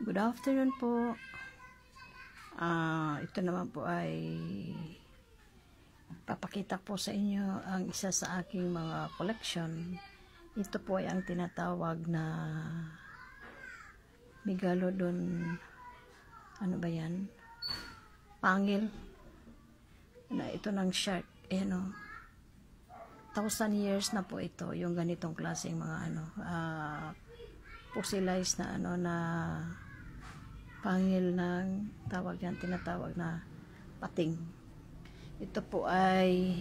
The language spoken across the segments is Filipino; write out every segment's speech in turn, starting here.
Good afternoon po. Ito naman po ay papakita po sa inyo ang isa sa aking mga collection. Ito po ay ang tinatawag na Megalodon, ano ba yan? Pangil. Ito ng shark. Ayan o. 1,000 years na po ito, yung ganitong klaseng mga fossilized na na pangil ng tawag yan, tinatawag na pating. Ito po ay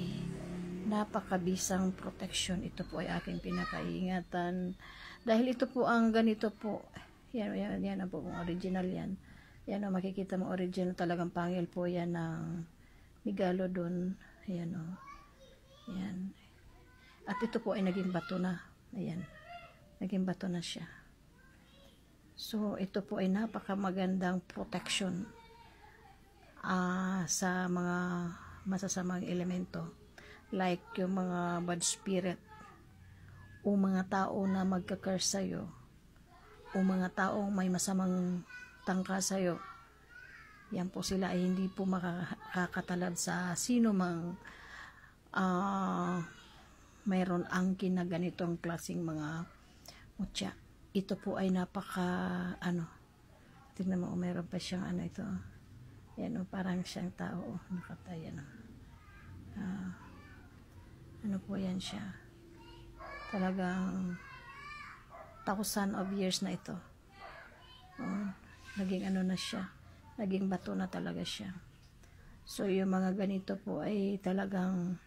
napakabisang protection. Ito po ay aking pinakaingatan dahil ito po ang ganito po. Yan ang po original yan. Yan o, makikita mo original talagang pangil po yan ng Megalodon. Ayan o. Yan. At ito po ay naging bato na. Ayan. Naging bato na siya. So, ito po ay napakamagandang protection sa mga masasamang elemento. Like yung mga bad spirit o mga tao na magka-curse sa'yo o mga taong may masamang tangka sa'yo. Yan po sila ay hindi po makakatalab sa sino mang mayroon angkin na ganitong klaseng mga mutya. Ito po ay napaka tingnan mo, meron pa siyang ito. Yan o, parang siyang tao. Nakatay, ano po yan siya. Talagang 1,000 of years na ito. Naging na siya. Naging bato na talaga siya. So, yung mga ganito po ay talagang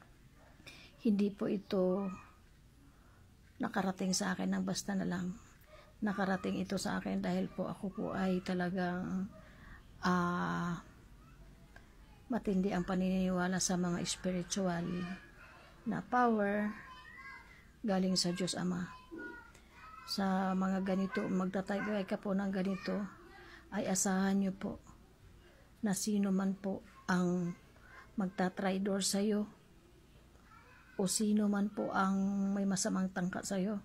hindi po ito nakarating sa akin ng basta na lang. Nakarating ito sa akin dahil po ako po ay talagang matindi ang paniniwala sa mga spiritual na power galing sa Diyos Ama. Sa mga ganito, magtatagay ka po ng ganito, ay asahan nyo po na sino man po ang magtatraidor sa'yo o sino man po ang may masamang tangka sa'yo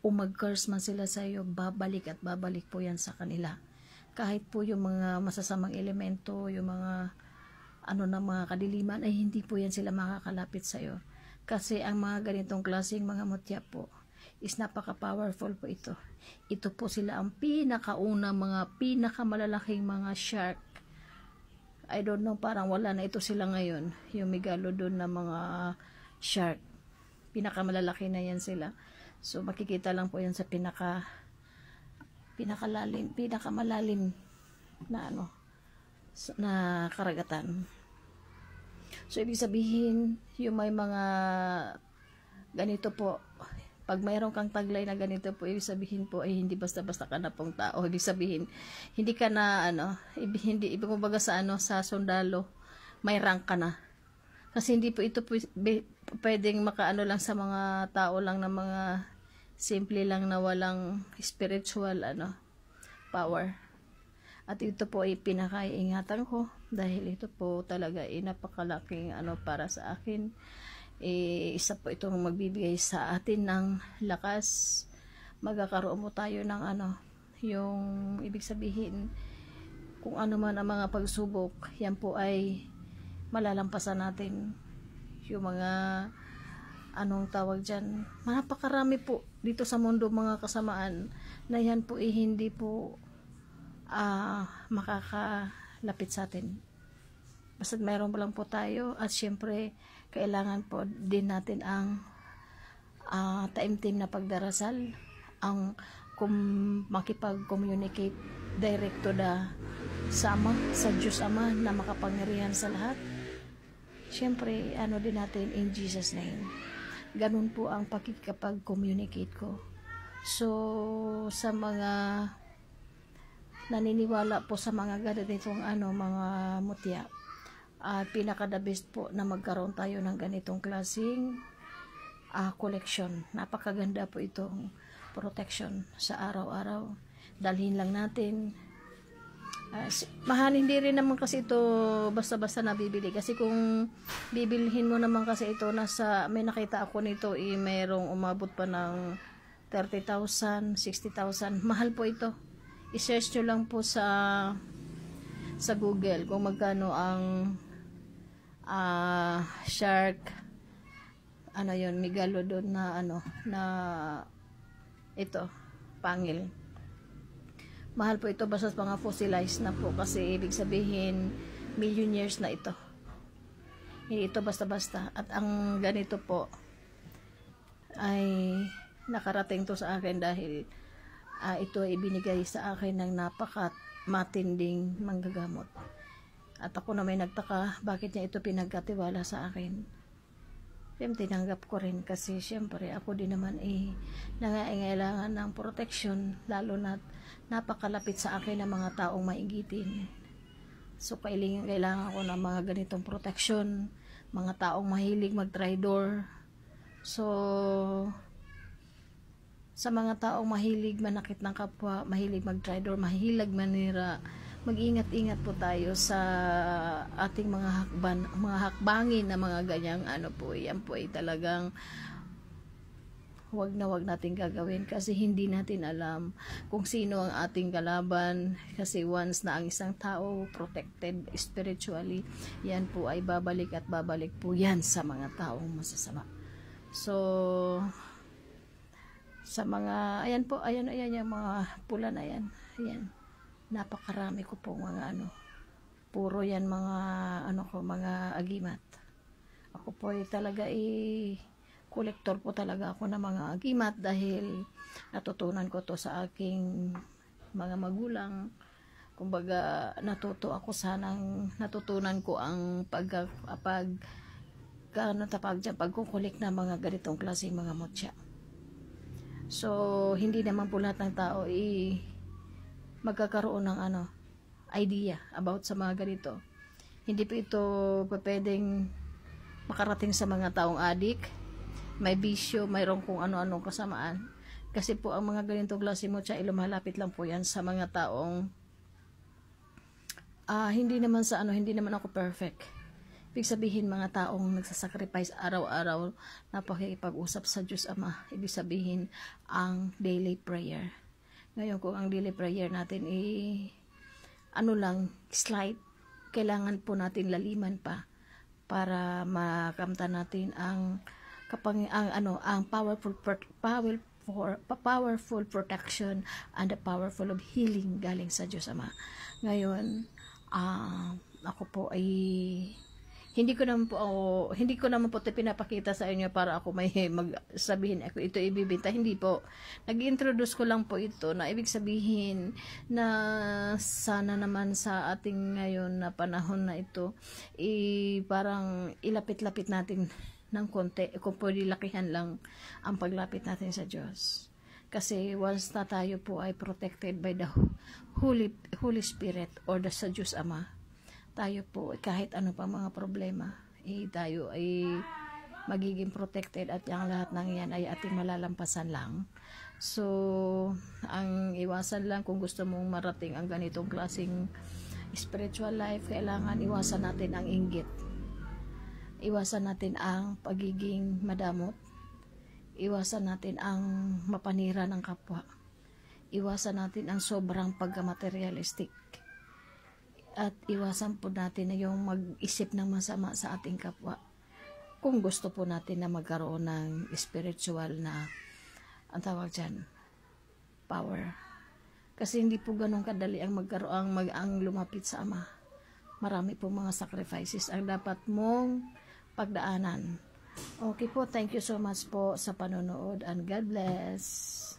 o mag-curse man sila sa iyo, babalik at babalik po yan sa kanila. Kahit po yung mga masasamang elemento, yung mga na mga kadiliman, ay hindi po yan sila makakalapit sa iyo. Kasi ang mga ganitong klaseng mga mutya po is napaka-powerful po ito. Ito po sila ang pinakauna, mga pinakamalalaking mga shark. I don't know, parang wala na ito sila ngayon. Yung Megalodon na mga shark. Pinakamalalaki na yan sila. So, makikita lang po yan sa pinakamalalim na na karagatan. So, ibig sabihin, yung may mga ganito po, pag mayroon kang taglay na ganito po, ibig sabihin po ay hindi basta-basta ka na pong tao. Ibig sabihin, hindi ka na, ibig kumbaga sa sa sundalo, may rank ka na. Kasi hindi po ito pwedeng lang sa mga tao lang na mga simple lang na walang spiritual power. At ito po ay pinakaiingatan ko dahil ito po talaga ay napakalaking para sa akin. Isa po itong magbibigay sa atin ng lakas. Magkakaroon mo tayo ng yung ibig sabihin kung ano man ang mga pagsubok, yan po ay malalampasan natin. Yung mga tawag dyan, napakarami po dito sa mundo mga kasamaan na yan po hindi po makakalapit sa atin. Basta mayroon lang po tayo at syempre kailangan po din natin ang taimtim na pagdarasal, ang makipag-communicate direct to sa Diyos Ama na makapangyarihan sa lahat. Syempre, din natin in Jesus name. Ganun po ang pakikipag-communicate ko. So, sa mga naniniwala po sa mga ganitong mga mutya, pinaka-the best po na magkaroon tayo ng ganitong klaseng collection. Napakaganda po itong protection sa araw-araw. Dalhin lang natin. Mahal, hindi rin naman kasi ito basta-basta nabibili. Kasi kung bibilhin mo naman kasi ito, may nakita ako nito, merong umabot pa ng 30,000, 60,000. Mahal po ito. i-search nyo lang po sa Google kung magkano ang shark, ano yun, megalodon na na ito, pangil. Mahal po ito basta mga fossilized na po, kasi ibig sabihin million years na ito. Hindi ito basta-basta. At ang ganito po ay nakarating to sa akin dahil ito ay ibinigay sa akin ng matinding manggagamot. At ako na may nagtaka bakit niya ito pinagkatiwala sa akin. Siyempre, tinanggap ko rin kasi siyempre ako din naman nangangailangan ng protection, lalo na napakalapit sa akin ng mga taong maigitin. So kailangan ko ng mga ganitong protection, mga taong mahilig mag-traitor. So sa mga taong mahilig manakit ng kapwa, mahilig mag-traitor, mahilig manira, mag-ingat-ingat po tayo sa ating mga hakbangin na mga ganyang po, yan po ay talagang wag natin gagawin, kasi hindi natin alam kung sino ang ating kalaban, kasi once na ang isang tao protected spiritually, yan po ay babalik at babalik po yan sa mga taong masasama. So sa mga, ayan po, ayan yung mga pula na yan, ayan. Napakarami ko po mga puro yan mga mga agimat. Ako po ay talaga kolektor po talaga ako ng mga agimat dahil natutunan ko to sa aking mga magulang. Kumbaga natutunan ko ang pagkukulik ng mga ganitong klaseng mga mutya. So hindi naman po lahat ng tao magkakaroon ng idea about sa mga ganito. Hindi po ito pwedeng makarating sa mga taong adik, may bisyo, mayroong kung ano-anong kasamaan. Kasi po ang mga ganitong klase mo siya, lumalapit lang po yan sa mga taong hindi naman ako perfect. Ibig sabihin mga taong nagsasacrifice araw-araw na pakikipag-usap sa Diyos Ama. Ibig sabihin ang daily prayer. Ngayon kung ang daily prayer natin slight, kailangan po natin laliman pa para makamtan natin ang powerful protection and the powerful of healing galing sa Diyos Ama. Ngayon, ako po ay hindi ko naman po ito pinapakita sa inyo para ako may sabihin ako ito ibibenta. Hindi po. Nag-introduce ko lang po ito na ibig sabihin na sana naman sa ating ngayon na panahon na ito, parang ilapit-lapit natin ng konti. Kung pwede lakihan lang ang paglapit natin sa Diyos. Kasi once na tayo po ay protected by the Holy Spirit or sa Diyos Ama, tayo po kahit ano pa mga problema, tayo ay magiging protected at yung lahat ng yan ay ating malalampasan lang. So ang iwasan lang kung gusto mong marating ang ganitong klaseng spiritual life, kailangan iwasan natin ang inggit, iwasan natin ang pagiging madamot, iwasan natin ang mapanira ng kapwa, iwasan natin ang sobrang pagka-materialistic, at iwasan po natin na yung mag-isip ng masama sa ating kapwa kung gusto po natin na magkaroon ng spiritual na ang tawag dyan, power. Kasi hindi po ganun kadali ang lumapit sa Ama. Marami po mga sacrifices ang dapat mong pagdaanan. Okay po, thank you so much po sa panonood and God bless.